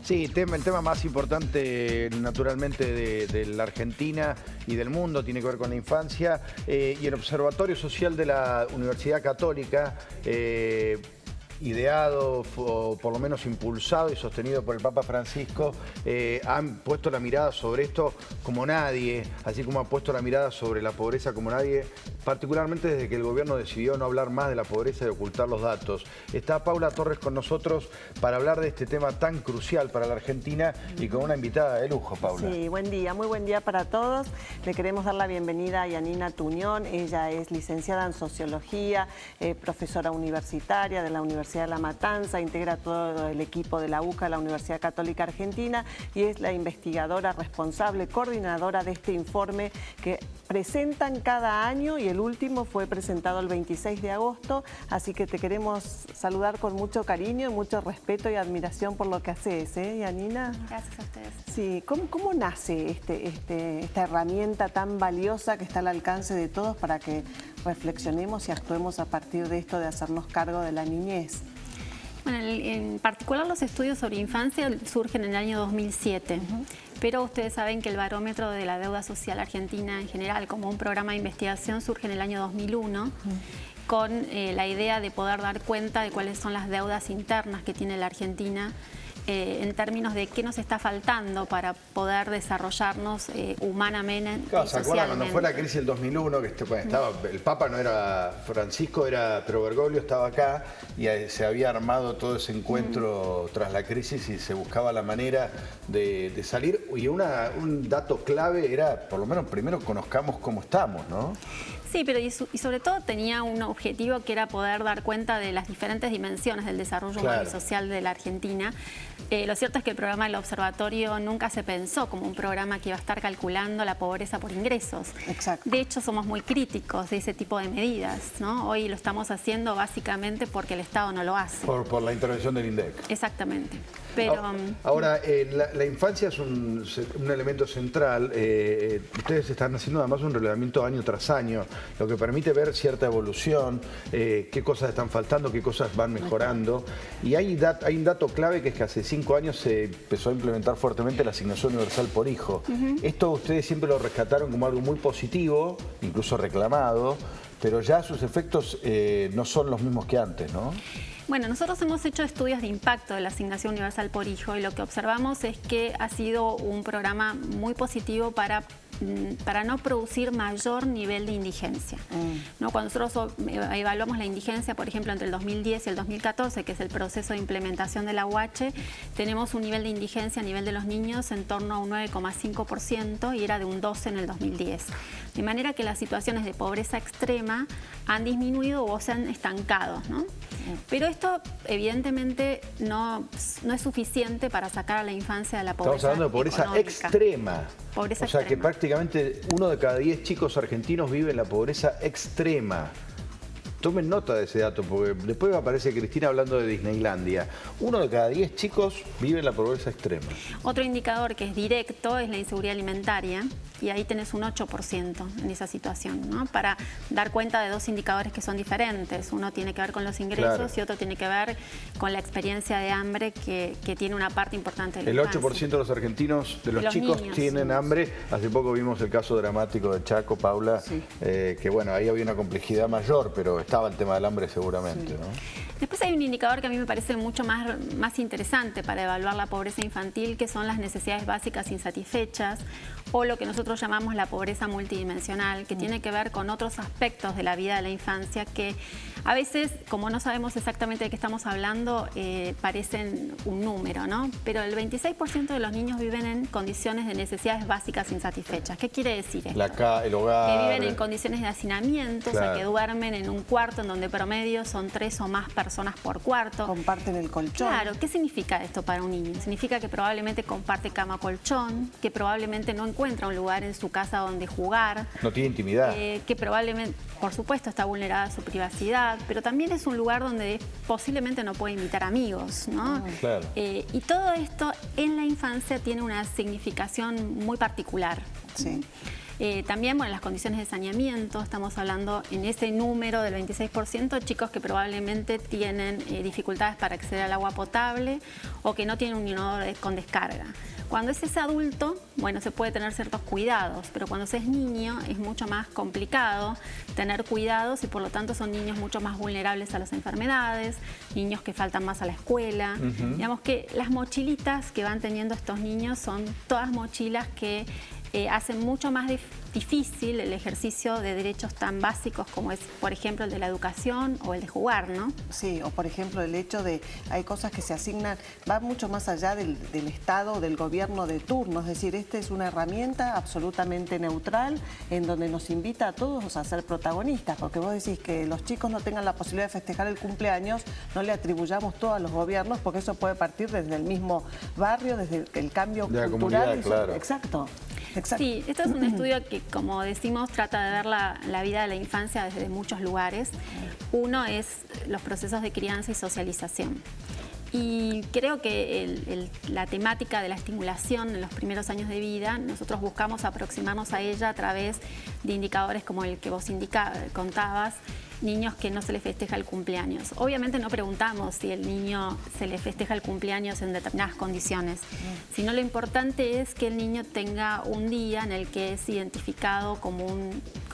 Sí, el tema más importante naturalmente de la Argentina y del mundo tiene que ver con la infancia y el Observatorio Social de la Universidad Católica, ideado o por lo menos impulsado y sostenido por el Papa Francisco, han puesto la mirada sobre esto como nadie, así como ha puesto la mirada sobre la pobreza como nadie, particularmente desde que el gobierno decidió no hablar más de la pobreza y ocultar los datos. Está Paula Torres con nosotros para hablar de este tema tan crucial para la Argentina y con una invitada de lujo, Paula. Sí, buen día, muy buen día para todos. Le queremos dar la bienvenida a Yanina Tuñón. Ella es licenciada en Sociología, profesora universitaria de la Universidad de La Matanza, integra todo el equipo de la UCA, la Universidad Católica Argentina, y es la investigadora responsable, coordinadora de este informe que presentan cada año, y el último fue presentado el 26 de agosto, así que te queremos saludar con mucho cariño, mucho respeto y admiración por lo que haces, Yanina. Gracias a ustedes. Sí, ¿cómo nace esta herramienta tan valiosa que está al alcance de todos para que reflexionemos y actuemos a partir de esto de hacernos cargo de la niñez? Bueno, en particular los estudios sobre infancia surgen en el año 2007, pero ustedes saben que el barómetro de la deuda social argentina en general, como un programa de investigación, surge en el año 2001, con la idea de poder dar cuenta de cuáles son las deudas internas que tiene la Argentina, en términos de qué nos está faltando para poder desarrollarnos humanamente Claro, y ¿se acuerdan cuando socialmente? fue la crisis del 2001? Que estaba, el Papa no era Francisco, pero Bergoglio estaba acá y se había armado todo ese encuentro tras la crisis y se buscaba la manera de salir. Y un dato clave era, por lo menos primero conozcamos cómo estamos, ¿no? Sí, pero y sobre todo tenía un objetivo que era poder dar cuenta de las diferentes dimensiones del desarrollo humano y social de la Argentina. Lo cierto es que el programa del observatorio nunca se pensó como un programa que iba a estar calculando la pobreza por ingresos. Exacto. De hecho, somos muy críticos de ese tipo de medidas, ¿no? Hoy lo estamos haciendo básicamente porque el Estado no lo hace. Por la intervención del INDEC. Exactamente. Pero, ahora, la infancia es un elemento central. Ustedes están haciendo además un relevamiento año tras año, lo que permite ver cierta evolución, qué cosas están faltando, qué cosas van mejorando. Y hay un dato clave, que es que hace 5 años se empezó a implementar fuertemente la asignación universal por hijo. Esto ustedes siempre lo rescataron como algo muy positivo, incluso reclamado, pero ya sus efectos no son los mismos que antes, ¿no? bueno, nosotros hemos hecho estudios de impacto de la asignación universal por hijo y lo que observamos es que ha sido un programa muy positivo para no producir mayor nivel de indigencia. ¿No? Cuando nosotros evaluamos la indigencia, por ejemplo, entre el 2010 y el 2014, que es el proceso de implementación de la UH, tenemos un nivel de indigencia a nivel de los niños en torno a un 9,5% y era de un 12% en el 2010. De manera que las situaciones de pobreza extrema han disminuido o se han estancado, ¿no? Pero esto evidentemente no es suficiente para sacar a la infancia de la pobreza. Estamos hablando de pobreza económica. extrema. Pobreza o sea que extrema. prácticamente 1 de cada 10 chicos argentinos vive en la pobreza extrema. Tomen nota de ese dato, porque después aparece Cristina hablando de Disneylandia. 1 de cada 10 chicos vive en la pobreza extrema. Otro indicador que es directo es la inseguridad alimentaria, y ahí tenés un 8% en esa situación, ¿no? Para dar cuenta de dos indicadores que son diferentes. Uno tiene que ver con los ingresos, claro, y otro tiene que ver con la experiencia de hambre que tiene una parte importante de la El infancia. 8% de los argentinos, de los chicos, niños, tienen hambre. Hace poco vimos el caso dramático de Chaco, Paula, sí, que bueno, ahí había una complejidad mayor, pero estaba el tema del hambre seguramente, sí, ¿no? Después hay un indicador que a mí me parece mucho más interesante para evaluar la pobreza infantil, que son las necesidades básicas insatisfechas, o lo que nosotros llamamos la pobreza multidimensional, que tiene que ver con otros aspectos de la vida de la infancia que a veces, como no sabemos exactamente de qué estamos hablando, parecen un número, ¿no? Pero el 26% de los niños viven en condiciones de necesidades básicas insatisfechas. ¿Qué quiere decir esto? El hogar. Que viven en condiciones de hacinamiento, claro, o sea, que duermen en un cuarto en donde promedio son 3 o más personas por cuarto. Comparten el colchón. Claro, ¿qué significa esto para un niño? Significa que probablemente comparte cama-colchón, que probablemente no encuentra un lugar en su casa donde jugar. No tiene intimidad. Que probablemente, por supuesto, está vulnerada su privacidad, pero también es un lugar donde posiblemente no puede invitar amigos, ¿no? Claro. Y todo esto en la infancia tiene una significación muy particular. Sí. También, bueno, las condiciones de saneamiento, estamos hablando en ese número del 26%, chicos que probablemente tienen dificultades para acceder al agua potable o que no tienen un inodoro con descarga. Cuando es ese adulto, bueno, se puede tener ciertos cuidados, pero cuando se es niño es mucho más complicado tener cuidados y por lo tanto son niños mucho más vulnerables a las enfermedades, niños que faltan más a la escuela. Digamos que las mochilitas que van teniendo estos niños son todas mochilas que hacen mucho más difícil el ejercicio de derechos tan básicos como es, por ejemplo, el de la educación o el de jugar, ¿no? Sí, o por ejemplo el hecho de, hay cosas que se asignan, va mucho más allá del Estado, del gobierno de turno, es decir, esta es una herramienta absolutamente neutral en donde nos invita a todos a ser protagonistas, porque vos decís que los chicos no tengan la posibilidad de festejar el cumpleaños, no le atribuyamos todo a los gobiernos, porque eso puede partir desde el mismo barrio, desde el cambio de cultural. Comunidad, claro. Exacto. Exacto. Sí, esto es un estudio que, como decimos, trata de ver la vida de la infancia desde muchos lugares. Uno es los procesos de crianza y socialización. Y creo que la temática de la estimulación en los primeros años de vida, nosotros buscamos aproximarnos a ella a través de indicadores como el que vos contabas, niños que no se les festeja el cumpleaños. Obviamente no preguntamos si el niño se le festeja el cumpleaños en determinadas condiciones, sino lo importante es que el niño tenga un día en el que es identificado como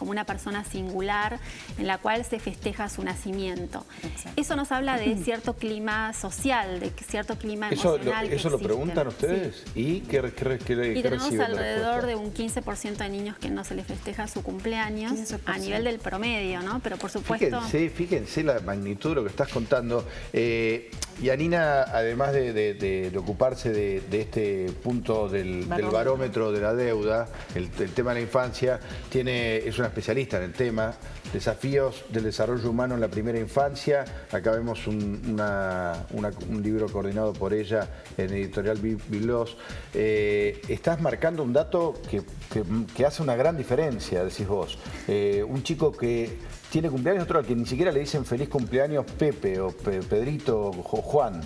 una persona singular en la cual se festeja su nacimiento. Exacto. Eso nos habla de cierto clima social, de cierto clima emocional. ¿Eso lo preguntan ustedes? Sí. ¿Y qué tenemos alrededor de un 15% de niños que no se les festeja su cumpleaños 15%. A nivel del promedio, ¿no? Pero por supuesto... Fíjense la magnitud de lo que estás contando. Yanina, además de ocuparse de este punto del barómetro de la deuda, el tema de la infancia, es una especialista en el tema. Desafíos del desarrollo humano en la primera infancia. Acá vemos un libro coordinado por ella en Editorial Biblos. Estás marcando un dato que hace una gran diferencia, decís vos. Un chico que tiene cumpleaños, otro al que ni siquiera le dicen feliz cumpleaños Pepe o Pedrito o Juan.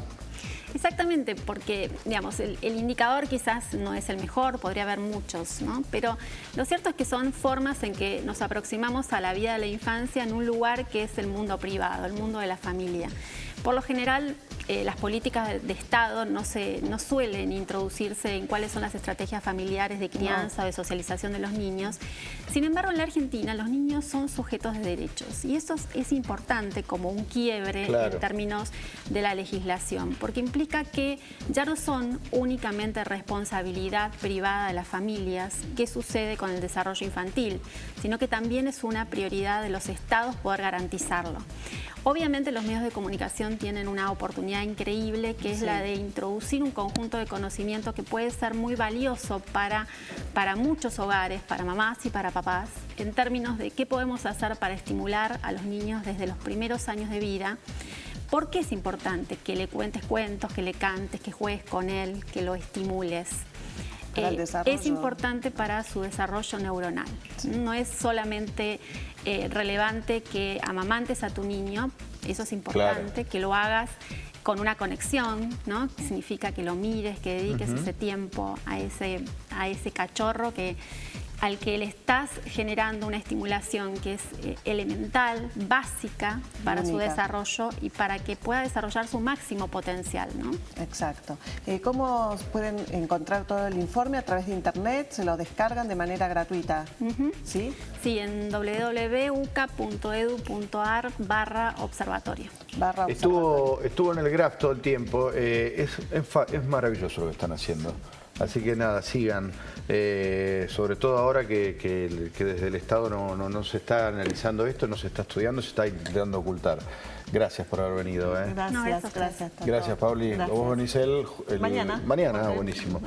Exactamente, porque digamos, el indicador quizás no es el mejor, podría haber muchos, ¿no? Pero lo cierto es que son formas en que nos aproximamos a la vida de la infancia en un lugar que es el mundo privado, el mundo de la familia. Por lo general, las políticas de Estado no suelen introducirse en cuáles son las estrategias familiares de crianza o de socialización de los niños. Sin embargo, en la Argentina los niños son sujetos de derechos y eso es importante como un quiebre en términos de la legislación, porque implica que ya no son únicamente responsabilidad privada de las familias qué sucede con el desarrollo infantil, sino que también es una prioridad de los estados poder garantizarlo. Obviamente los medios de comunicación tienen una oportunidad increíble que es la de introducir un conjunto de conocimiento que puede ser muy valioso para muchos hogares, para mamás y para papás, en términos de qué podemos hacer para estimular a los niños desde los primeros años de vida. ¿Por qué es importante que le cuentes cuentos, que le cantes, que juegues con él, que lo estimules? Es importante para su desarrollo neuronal. No es solamente relevante que amamantes a tu niño, eso es importante, que lo hagas con una conexión, ¿no? Que significa que lo mires, que dediques ese tiempo a ese cachorro al que le estás generando una estimulación que es elemental, básica para su desarrollo y para que pueda desarrollar su máximo potencial, ¿no? Exacto. ¿Cómo pueden encontrar todo el informe? A través de internet, se lo descargan de manera gratuita. ¿Sí? Sí, en www.uca.edu.ar/observatorio. Estuvo en el Graph todo el tiempo. Es maravilloso lo que están haciendo. Así que nada, sigan, sobre todo ahora que desde el Estado no se está analizando esto, no se está estudiando, se está intentando ocultar. Gracias por haber venido. Gracias, gracias. Gracias, Pauli. Vos venís mañana. Buenísimo.